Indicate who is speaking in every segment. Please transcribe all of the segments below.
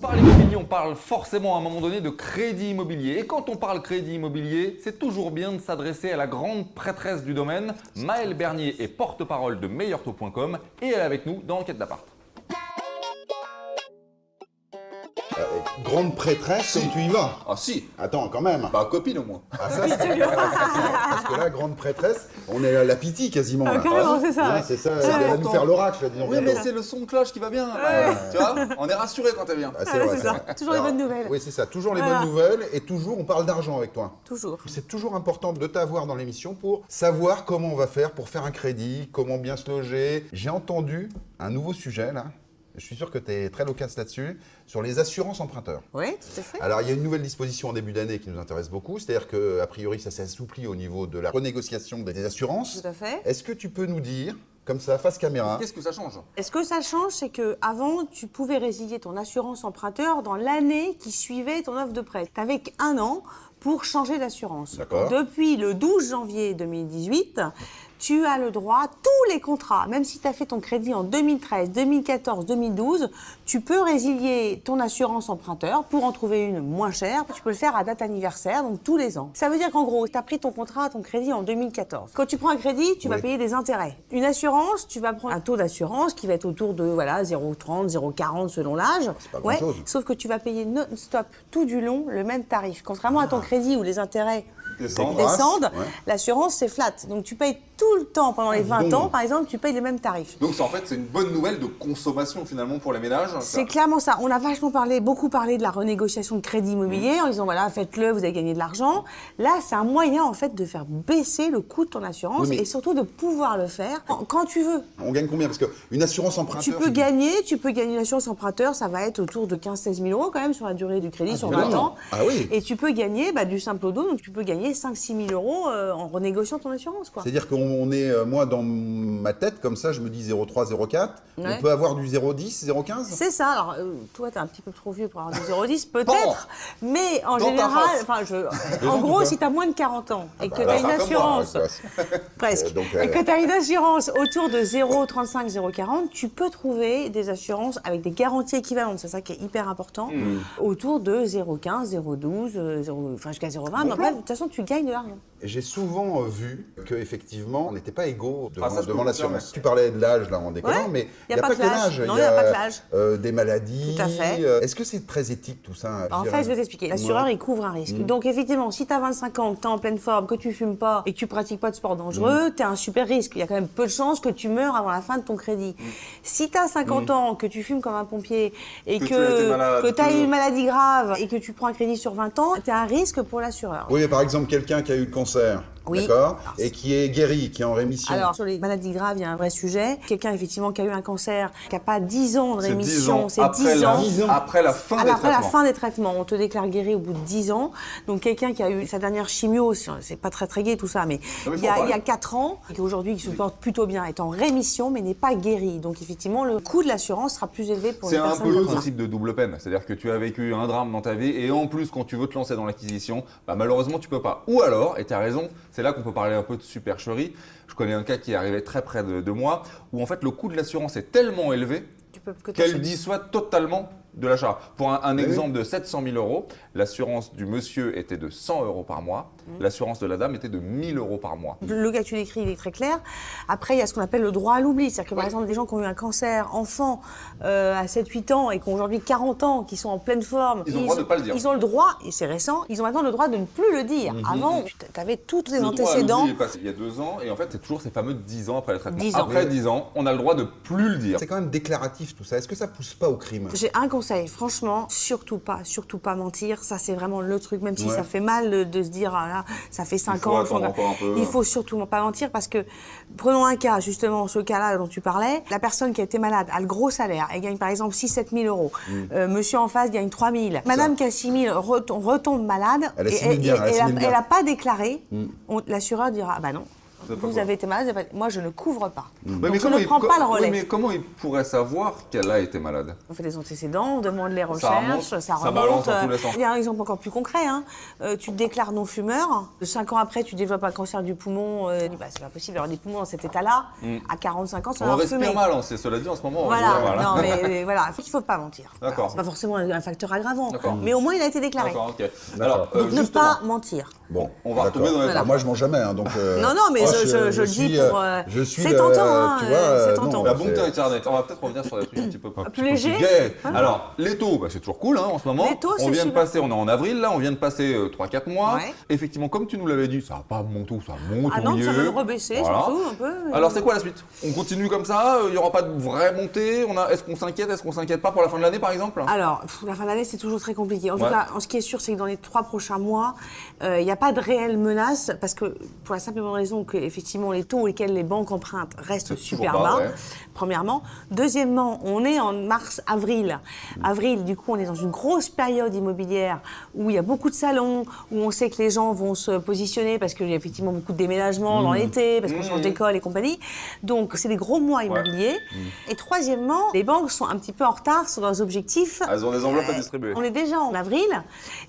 Speaker 1: parle immobilier, on parle forcément à un moment donné de crédit immobilier. Et quand on parle crédit immobilier, c'est toujours bien de s'adresser à la grande prêtresse du domaine. Maëlle Bernier est porte-parole de meilleurtaux.com et elle est avec nous dans Enquête d'appart.
Speaker 2: Grande prêtresse, tu y vas.
Speaker 1: Ah si.
Speaker 2: Attends, quand même.
Speaker 1: Bah copine au moins.
Speaker 2: Ah, ça, parce que là, grande prêtresse, on est à la pitié quasiment. Là.
Speaker 3: Carrément, c'est ça.
Speaker 2: Ouais, c'est ça, elle va nous faire l'oracle, là, disons.
Speaker 1: Oui, mais
Speaker 2: bientôt.
Speaker 1: c'est le son de cloche qui va bien. Tu vois, on est rassuré quand elle vient.
Speaker 2: Ah, c'est vrai,
Speaker 3: c'est ça. Toujours les bonnes nouvelles.
Speaker 2: Oui, c'est ça. Toujours les
Speaker 3: Voilà.
Speaker 2: bonnes nouvelles et toujours, on parle d'argent avec toi.
Speaker 3: Toujours.
Speaker 2: C'est toujours important de t'avoir dans l'émission pour savoir comment on va faire pour faire un crédit, comment bien se loger. J'ai entendu un nouveau sujet, là. Je suis sûr que tu es très loquace là-dessus, sur les assurances emprunteurs.
Speaker 3: Oui, tout à fait.
Speaker 2: Alors, il y a une nouvelle disposition en début d'année qui nous intéresse beaucoup, c'est-à-dire qu'a priori, ça s'est assoupli au niveau de la renégociation des assurances.
Speaker 3: Tout à fait.
Speaker 2: Est-ce que tu peux nous dire, comme ça, face caméra,
Speaker 1: Qu'est-ce que ça change?
Speaker 3: Et ce que ça change, c'est qu'avant, tu pouvais résilier ton assurance emprunteur dans l'année qui suivait ton offre de prêt. Tu avais qu'1 an pour changer d'assurance.
Speaker 2: D'accord.
Speaker 3: Depuis le 12 janvier 2018, tu as le droit, tous les contrats, même si tu as fait ton crédit en 2013, 2014, 2012, tu peux résilier ton assurance emprunteur pour en trouver une moins chère. Tu peux le faire à date anniversaire, donc tous les ans. Ça veut dire qu'en gros, tu as pris ton contrat, ton crédit en 2014. Quand tu prends un crédit, tu vas
Speaker 2: Oui.
Speaker 3: payer des intérêts. Une assurance, tu vas prendre un taux d'assurance qui va être autour de 0,30, 0,40 selon l'âge.
Speaker 2: C'est pas grand-chose.
Speaker 3: Sauf que tu vas payer non-stop tout du long le même tarif. Contrairement à ton crédit où les intérêts
Speaker 1: Descendre.
Speaker 3: descendent,
Speaker 2: Ouais.
Speaker 3: l'assurance c'est flat. Donc tu payes tout le temps pendant les 20 ans, par exemple, tu payes les mêmes tarifs.
Speaker 1: Donc en fait, c'est une bonne nouvelle de consommation finalement pour les ménages.
Speaker 3: C'est clairement ça. On a vachement beaucoup parlé de la renégociation de crédit immobilier en disant voilà, faites-le, vous allez gagner de l'argent. Là, c'est un moyen en fait de faire baisser le coût de ton assurance
Speaker 2: Oui, mais-
Speaker 3: et surtout de pouvoir le faire quand tu veux.
Speaker 2: on gagne combien? Parce qu'une assurance emprunteur...
Speaker 3: Tu peux gagner une assurance emprunteur, ça va être autour de 15-16 000 euros quand même sur la durée du crédit, sur 20
Speaker 2: énorme.
Speaker 3: ans.
Speaker 2: Ah oui.
Speaker 3: Et tu peux gagner du simple au dos, donc tu peux gagner 5-6 000 euros en renégociant ton assurance, quoi.
Speaker 2: C'est-à-dire qu'on est, moi, dans ma tête, comme ça, je me dis 0,3, 0,4.
Speaker 3: Ouais.
Speaker 2: On peut avoir du 0,10, 0,15?
Speaker 3: C'est ça. Alors, toi, t'es un petit peu trop vieux pour avoir du 0,10, peut-être. Mais en
Speaker 1: Dans ta
Speaker 3: général,
Speaker 1: face.
Speaker 3: en gros,
Speaker 2: quoi.
Speaker 3: si t'as moins de 40 ans et que
Speaker 2: bah,
Speaker 3: t'as une
Speaker 1: faire comme moi,
Speaker 3: assurance, presque,
Speaker 2: donc,
Speaker 3: et que t'as une assurance autour de 0,35, 0,40, tu peux trouver des assurances avec des garanties équivalentes. C'est ça qui est hyper important. Autour de 0,15, 0,12, jusqu'à 0,20. Mais après, de toute façon, tu gagnes de l'argent.
Speaker 2: J'ai souvent vu qu'effectivement, on n'était pas égaux devant,
Speaker 1: Ah, ça, je peux
Speaker 2: devant
Speaker 1: vous
Speaker 2: l'assurance.
Speaker 1: confirmer.
Speaker 2: Tu parlais de l'âge, là, en décollant,
Speaker 3: Ouais.
Speaker 2: mais
Speaker 3: Il y a pas que l'âge. Non, il y a pas que l'âge.
Speaker 2: des maladies.
Speaker 3: Tout à fait.
Speaker 2: Est-ce que c'est très éthique, tout ça?
Speaker 3: En fait, je vais t'expliquer. L'assureur, il couvre un risque. Donc, effectivement, si tu as 25 ans, que tu es en pleine forme, que tu fumes pas et que tu pratiques pas de sport dangereux, tu as un super risque. Il y a quand même peu de chances que tu meurs avant la fin de ton crédit. Si tu as 50 ans, que tu fumes comme un pompier et
Speaker 1: Que tu as été malade,
Speaker 3: que tu as
Speaker 1: que-
Speaker 3: une maladie grave et que tu prends un crédit sur 20 ans, tu as un risque pour l'assureur.
Speaker 2: Oui, mais par exemple, quelqu'un qui a eu le cancer,
Speaker 3: Oui.
Speaker 2: d'accord, et qui est guéri, qui est en rémission.
Speaker 3: Alors, sur les maladies graves, il y a un vrai sujet. Quelqu'un, effectivement, qui a eu un cancer, qui n'a pas 10 ans de
Speaker 1: C'est 10
Speaker 3: rémission,
Speaker 1: ans
Speaker 3: c'est
Speaker 1: après
Speaker 3: 10
Speaker 1: la,
Speaker 3: ans.
Speaker 2: 10 ans.
Speaker 1: après la fin des
Speaker 3: Après la
Speaker 1: traitements.
Speaker 3: fin des traitements, on te déclare guéri au bout de 10 ans. Donc quelqu'un qui a eu sa dernière chimio, c'est pas très gai tout ça, mais
Speaker 1: mais
Speaker 3: il
Speaker 1: faut
Speaker 3: y
Speaker 1: en
Speaker 3: a
Speaker 1: parler.
Speaker 3: 4 ans, et qu'aujourd'hui il se porte plutôt bien, est en rémission, mais n'est pas guéri. Donc effectivement, le coût de l'assurance sera plus élevé pour
Speaker 1: C'est
Speaker 3: les
Speaker 1: un
Speaker 3: personnes
Speaker 1: peu le
Speaker 3: comme ça.
Speaker 1: principe de double peine. C'est-à-dire que tu as vécu un drame dans ta vie et en plus, quand tu veux te lancer dans l'acquisition, malheureusement, tu peux pas. Ou alors, et tu as raison, c'est là qu'on peut parler un peu de supercherie. Je connais un cas qui est arrivé très près de moi où en fait le coût de l'assurance est tellement élevé
Speaker 3: Tu peux que
Speaker 1: qu'elle
Speaker 3: t'achètes.
Speaker 1: dissuade totalement de l'achat. Pour un
Speaker 2: Oui.
Speaker 1: exemple de 700 000 euros, l'assurance du monsieur était de 100 euros par mois, l'assurance de la dame était de 1 000 euros par mois.
Speaker 3: Le cas que tu décris, il est très clair. Après, il y a ce qu'on appelle le droit à l'oubli. C'est-à-dire que, par
Speaker 1: Oui.
Speaker 3: exemple, des gens qui ont eu un cancer enfant à 7-8 ans et qui ont aujourd'hui 40 ans, qui sont en pleine forme.
Speaker 1: Ils ont le droit de pas le dire.
Speaker 3: Ils ont le droit, et c'est récent, ils ont maintenant le droit de ne plus le dire. Avant, tu avais tous tes
Speaker 1: Le droit à
Speaker 3: antécédents.
Speaker 1: l'oubli est passé il y a 2 ans et en fait c'est toujours ces fameux 10 ans après le traitement.
Speaker 3: 10 ans.
Speaker 1: Après 10 ans, on a le droit de plus le dire.
Speaker 2: C'est quand même déclaratif, tout ça. Est-ce que ça pousse pas au crime?
Speaker 3: J'ai un conseil, franchement, surtout pas mentir. Ça, c'est vraiment le truc, même si
Speaker 2: Ouais.
Speaker 3: ça fait mal de se dire, ah là, ça fait 5
Speaker 1: faut
Speaker 3: ans.
Speaker 1: attendre encore un peu.
Speaker 3: Il faut surtout pas mentir parce que, prenons un cas, justement, ce cas-là dont tu parlais, la personne qui a été malade a le gros salaire, elle gagne par exemple 6-7 000 euros. Monsieur en face gagne 3 000. Madame qui a 6 000 retombe malade
Speaker 2: Elle a
Speaker 3: et
Speaker 2: 6 000 bien, elle a 6 000 bien.
Speaker 3: elle a pas déclaré. L'assureur dira, ah bah non. vous avez été malade, moi je ne couvre pas.
Speaker 1: Ouais,
Speaker 3: Donc
Speaker 1: mais
Speaker 3: je ne prends pas le relais.
Speaker 1: Oui, mais comment il pourrait savoir qu'elle a été malade?
Speaker 3: On fait des antécédents, on demande les
Speaker 1: Ça remonte,
Speaker 3: recherches,
Speaker 1: ça balance dans tous les sens.
Speaker 3: Il y a un exemple encore plus concret. Hein. Tu te déclares non-fumeur. 5 ans après, tu développes un cancer du poumon. C'est pas possible d'avoir des poumons dans cet état-là. À 45 ans, ça
Speaker 1: On
Speaker 3: va
Speaker 1: respire
Speaker 3: fumer.
Speaker 1: mal, hein, c'est cela dit en ce moment.
Speaker 3: Voilà, non mais voilà, il ne faut pas mentir.
Speaker 1: D'accord.
Speaker 3: C'est pas forcément un facteur aggravant,
Speaker 1: D'accord.
Speaker 3: mais au moins il a été déclaré.
Speaker 1: D'accord, ok. Alors,
Speaker 3: Donc ne
Speaker 1: justement,
Speaker 3: pas mentir.
Speaker 2: Bon,
Speaker 1: on va
Speaker 2: d'accord.
Speaker 1: retomber dans les
Speaker 2: Alors, moi, je mens jamais, hein, donc.
Speaker 3: Non, mais je le dis pour. C'est tentant, hein. C'est tentant.
Speaker 1: la bonté internet. On va peut-être revenir sur des trucs un petit peu
Speaker 3: plus légers.
Speaker 1: Gais. Alors, les taux, c'est toujours cool hein, en ce moment.
Speaker 3: Les taux,
Speaker 1: on
Speaker 3: c'est
Speaker 1: vient de
Speaker 3: super.
Speaker 1: passer, on est en avril là, on vient de passer 3-4 mois.
Speaker 3: Ouais.
Speaker 1: Effectivement, comme tu nous l'avais dit, ça va pas monter, ça monte.
Speaker 3: Ah non, ça va même rebaisser, surtout un peu.
Speaker 1: Alors, c'est quoi la suite? On continue comme ça? Il n'y aura pas de vraie montée? Est-ce qu'on s'inquiète? Est-ce qu'on s'inquiète pas pour la fin de l'année, par exemple?
Speaker 3: Alors, la fin d'année, c'est toujours très compliqué. En tout
Speaker 1: Ouais.
Speaker 3: cas, ce qui est sûr, c'est que dans les 3 prochains mois, il n'y a pas de réelle menace, parce que pour la simple et bonne raison que effectivement les taux auxquels les banques empruntent restent
Speaker 1: C'est
Speaker 3: super
Speaker 1: toujours bas,
Speaker 3: bas,
Speaker 1: ouais.
Speaker 3: premièrement. Deuxièmement, on est en mars-avril. Avril, du coup, on est dans une grosse période immobilière où il y a beaucoup de salons, où on sait que les gens vont se positionner parce qu'il y a effectivement beaucoup de déménagements dans l'été, parce qu'on change d'école et compagnie. Donc, c'est des gros mois immobiliers. Et troisièmement, les banques sont un petit peu en retard sur leurs objectifs.
Speaker 1: Elles ont des enveloppes à distribuer.
Speaker 3: On est déjà en avril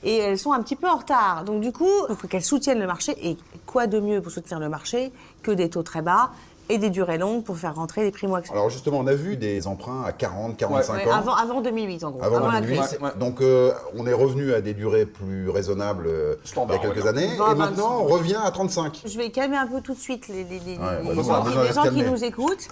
Speaker 3: et elles sont un petit peu en retard. Donc du coup, il faut qu'elles soutiennent le marché. Et quoi de mieux pour soutenir le marché que des taux très bas et des durées longues pour faire rentrer les primo-accès.
Speaker 2: Alors justement, on a vu des emprunts à 40, 45
Speaker 3: Ouais,
Speaker 2: ans.
Speaker 3: avant 2008 en gros,
Speaker 2: Avant
Speaker 3: la
Speaker 2: 2008.
Speaker 3: crise.
Speaker 1: Ouais.
Speaker 2: Donc on est revenu à des durées plus raisonnables
Speaker 1: Standard,
Speaker 2: il y a quelques
Speaker 1: on va dire.
Speaker 2: années.
Speaker 3: 20,
Speaker 2: Et maintenant, on revient à 35.
Speaker 3: Je vais calmer un peu tout de suite les
Speaker 2: on a
Speaker 3: gens,
Speaker 2: besoin
Speaker 3: les
Speaker 2: d'être
Speaker 3: gens qui
Speaker 2: calmés.
Speaker 3: nous écoutent.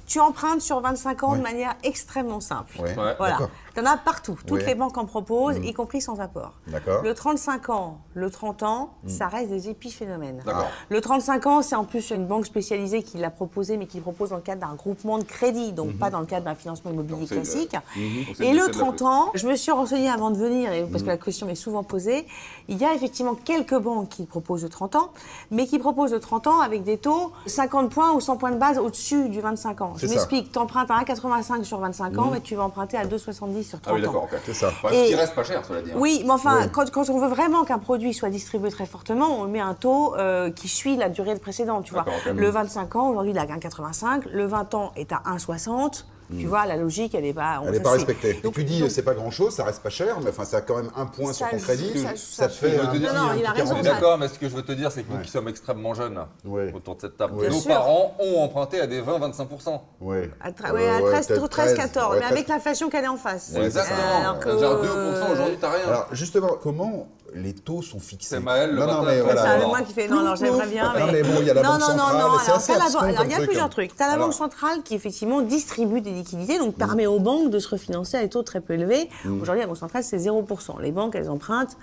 Speaker 3: Tu empruntes sur 25 ans
Speaker 2: Ouais.
Speaker 3: de manière extrêmement simple.
Speaker 2: Ouais,
Speaker 1: Ouais.
Speaker 3: Voilà.
Speaker 2: d'accord.
Speaker 3: Tu en as partout. Toutes
Speaker 2: Ouais.
Speaker 3: les banques en proposent, y compris sans apport.
Speaker 2: D'accord.
Speaker 3: Le 35 ans, le 30 ans, ça reste des épiphénomènes.
Speaker 1: D'accord.
Speaker 3: Le 35 ans, c'est en plus une banque spécialisée qui l'a proposé, mais qui le propose dans le cadre d'un groupement de crédit, donc pas dans le cadre d'un financement immobilier
Speaker 1: Donc, c'est
Speaker 3: classique.
Speaker 1: Donc, c'est
Speaker 3: Et
Speaker 1: le
Speaker 3: le
Speaker 1: lycée de la
Speaker 3: 30 ans, je me suis renseignée avant de venir, parce que la question m'est souvent posée. Il y a effectivement quelques banques qui proposent le 30 ans, mais qui proposent le 30 ans avec des taux 50 points ou 100 points de base au-dessus du 25 ans. Je
Speaker 2: C'est ça.
Speaker 3: m'explique, tu empruntes à 1,85 sur 25 ans, mais tu vas emprunter à 2,70 sur 30
Speaker 1: Ah oui,
Speaker 3: ans.
Speaker 1: d'accord, ok.
Speaker 2: C'est ça.
Speaker 1: Ouais, ce
Speaker 3: Et-
Speaker 1: qui reste pas cher, cela dit. hein.
Speaker 3: Oui, mais enfin,
Speaker 2: Oui.
Speaker 3: quand on veut vraiment qu'un produit soit distribué très fortement, on met un taux qui suit la durée précédente, tu vois.
Speaker 1: D'accord, ok.
Speaker 3: Le 25 ans, aujourd'hui, il est à 1,85. Le 20 ans est à 1,60. Tu vois, la logique, elle n'est pas...
Speaker 2: Elle n'est pas respectée.
Speaker 3: Donc,
Speaker 2: Et tu dis, c'est pas grand-chose, ça reste pas cher, mais enfin, ça a quand même un point sur
Speaker 3: Ça
Speaker 2: ton crédit.
Speaker 3: joue,
Speaker 2: Ça te
Speaker 1: Je
Speaker 2: fait
Speaker 1: veux
Speaker 2: un
Speaker 1: te dire-
Speaker 2: petit-
Speaker 3: Non,
Speaker 2: un
Speaker 3: il a
Speaker 2: petit
Speaker 3: raison,
Speaker 2: 40.
Speaker 3: ça.
Speaker 1: D'accord, mais ce que je veux te dire, c'est que nous qui sommes extrêmement jeunes
Speaker 2: Ouais.
Speaker 1: autour de cette table,
Speaker 2: Ouais.
Speaker 1: nos
Speaker 3: Bien sûr.
Speaker 1: parents ont emprunté à des 20-25%.
Speaker 2: Ouais.
Speaker 3: à 13,
Speaker 2: peut-être
Speaker 3: 13, 14,
Speaker 2: ouais,
Speaker 3: mais avec l'inflation qu'elle est en face.
Speaker 2: Ouais,
Speaker 1: Exactement.
Speaker 3: Alors que,
Speaker 1: C'est-à-dire 2% aujourd'hui, t'as rien.
Speaker 2: Alors justement, comment les taux sont fixés?
Speaker 1: C'est Maël, le
Speaker 2: Non, non,
Speaker 1: matin,
Speaker 2: mais
Speaker 1: ça,
Speaker 2: voilà.
Speaker 3: C'est
Speaker 1: Alors,
Speaker 3: moi qui fais. Non, non, j'aimerais bien.
Speaker 2: Non, mais bon, il y a la
Speaker 3: non,
Speaker 2: Banque
Speaker 3: non,
Speaker 2: centrale,
Speaker 3: non, non.
Speaker 2: c'est assez
Speaker 3: Alors,
Speaker 2: abscon
Speaker 3: il y
Speaker 2: comme
Speaker 3: a
Speaker 2: truc,
Speaker 3: plusieurs
Speaker 2: hein.
Speaker 3: trucs. Tu as la
Speaker 2: Alors.
Speaker 3: Banque centrale qui, effectivement, distribue des liquidités, donc permet aux banques de se refinancer à des taux très peu élevés. Aujourd'hui, la Banque centrale, c'est 0%. Les banques, elles empruntent.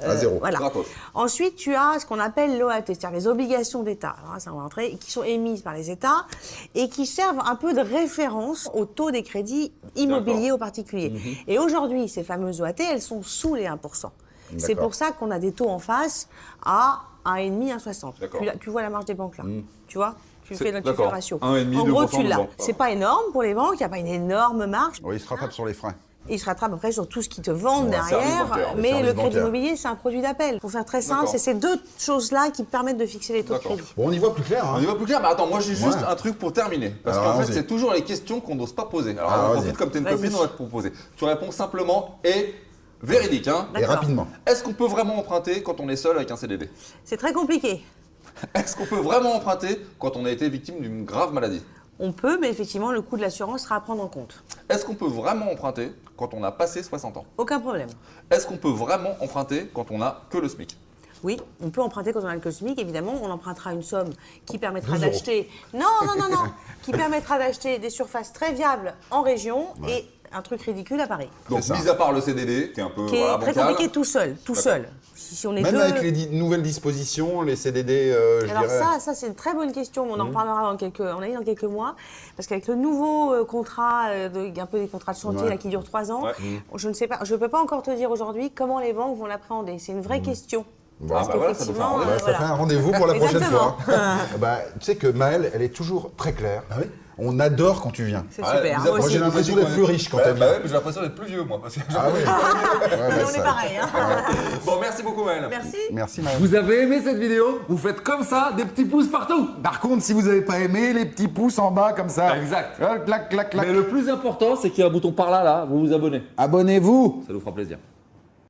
Speaker 2: À zéro.
Speaker 3: Voilà.
Speaker 1: Gratos.
Speaker 3: Ensuite, tu as ce qu'on appelle l'OAT, c'est-à-dire les obligations d'État. Alors là, ça va rentrer, qui sont émises par les États et qui servent un peu de référence au taux des crédits immobiliers aux particuliers. Et aujourd'hui, ces fameuses OAT, elles sont sous les 1%. C'est
Speaker 2: D'accord.
Speaker 3: pour ça qu'on a des taux en face à 1,5, 1,60.
Speaker 1: D'accord.
Speaker 3: Tu vois la marge des banques là. Tu vois tu
Speaker 1: C'est-
Speaker 3: fais le
Speaker 1: d'accord.
Speaker 3: ratio.
Speaker 1: 1,5,
Speaker 3: En gros,
Speaker 1: 2%
Speaker 3: tu l'as.
Speaker 1: de banque.
Speaker 3: C'est pas énorme pour les banques, il n'y a pas une énorme marge.
Speaker 2: Oui, il se rattrape sur les freins.
Speaker 3: Et ils se rattrapent après sur tout ce qu'ils te vendent
Speaker 2: Ouais,
Speaker 1: service
Speaker 3: derrière.
Speaker 1: bancaire,
Speaker 3: Mais
Speaker 2: service
Speaker 3: le crédit
Speaker 2: bancaire.
Speaker 3: immobilier, c'est un produit d'appel. Pour faire très simple,
Speaker 1: D'accord.
Speaker 3: c'est ces deux choses-là qui permettent de fixer les taux de
Speaker 1: D'accord.
Speaker 3: crédit.
Speaker 2: Bon, on y voit plus clair.
Speaker 1: On
Speaker 2: Hein.
Speaker 1: y va plus clair, mais attends, moi j'ai juste
Speaker 2: Ouais.
Speaker 1: un truc pour terminer. Parce
Speaker 2: Alors,
Speaker 1: qu'en fait,
Speaker 2: vas-y.
Speaker 1: c'est toujours les questions qu'on n'ose pas poser. Alors,
Speaker 2: Ah,
Speaker 1: on
Speaker 2: vas-y.
Speaker 1: profite comme t'es une
Speaker 3: Vas-y.
Speaker 1: copine, on va te proposer. Tu réponds simplement et véridique. Hein.
Speaker 2: Et
Speaker 3: D'accord.
Speaker 2: rapidement.
Speaker 1: Est-ce qu'on peut vraiment emprunter quand on est seul avec un CDD?
Speaker 3: C'est très compliqué.
Speaker 1: Est-ce qu'on peut vraiment emprunter quand on a été victime d'une grave maladie?
Speaker 3: On peut, mais effectivement, le coût de l'assurance sera à prendre en compte.
Speaker 1: Est-ce qu'on peut vraiment emprunter quand on a passé 60 ans?
Speaker 3: Aucun problème.
Speaker 1: Est-ce qu'on peut vraiment emprunter quand on a que le SMIC?
Speaker 3: Oui, on peut emprunter quand on a le SMIC, évidemment. On empruntera une somme qui permettra
Speaker 2: 12 €.
Speaker 3: d'acheter. Non, qui permettra d'acheter des surfaces très viables en région et un truc ridicule à Paris.
Speaker 1: Donc,
Speaker 2: C'est ça.
Speaker 1: mis à part le CDD, qui est un peu
Speaker 3: Qui est
Speaker 1: voilà,
Speaker 3: très
Speaker 1: bancal.
Speaker 3: compliqué tout seul. Si on est
Speaker 2: Même
Speaker 3: deux.
Speaker 2: avec les nouvelles dispositions, les CDD, je
Speaker 3: Alors
Speaker 2: dirais.
Speaker 3: ça c'est une très bonne question. On en parlera dans quelques mois, parce qu'avec le nouveau contrat, un peu des contrats de chantier
Speaker 2: Ouais.
Speaker 3: là, qui durent 3 ans,
Speaker 1: Ouais.
Speaker 3: je ne sais pas, je peux pas encore te dire aujourd'hui comment les banques vont l'appréhender. C'est une vraie question.
Speaker 2: Bon.
Speaker 1: Ah bah voilà, ça nous fait un
Speaker 3: Effectivement,
Speaker 1: rendez-vous.
Speaker 2: Bah, ça fait un rendez-vous pour la prochaine
Speaker 3: Exactement.
Speaker 2: fois. Bah, tu sais que Maëlle, elle est toujours très claire.
Speaker 1: Ah oui.
Speaker 2: On adore quand tu viens.
Speaker 3: C'est
Speaker 1: Ah ouais,
Speaker 3: super.
Speaker 1: vous
Speaker 3: Moi
Speaker 1: avez-
Speaker 2: Moi,
Speaker 3: aussi.
Speaker 2: j'ai l'impression d'être plus riche quand
Speaker 1: Ouais,
Speaker 2: elle
Speaker 1: bah
Speaker 2: vient.
Speaker 1: ouais, mais j'ai l'impression d'être plus vieux, moi. Parce que
Speaker 2: Ah oui. Ouais,
Speaker 3: Mais
Speaker 2: bah,
Speaker 3: on
Speaker 2: ça.
Speaker 3: est pareil. Hein.
Speaker 1: Bon, merci beaucoup, Maëlle.
Speaker 3: Merci.
Speaker 2: Merci Maëlle.
Speaker 4: Vous avez aimé cette vidéo? Vous faites comme ça, des petits pouces partout.
Speaker 2: Par contre, si vous n'avez pas aimé, les petits pouces en bas comme ça.
Speaker 4: Exact.
Speaker 2: Clac, clac, clac.
Speaker 4: Mais le plus important, c'est qu'il y a un bouton par là, vous vous abonnez.
Speaker 2: Abonnez-vous.
Speaker 4: Ça nous fera plaisir.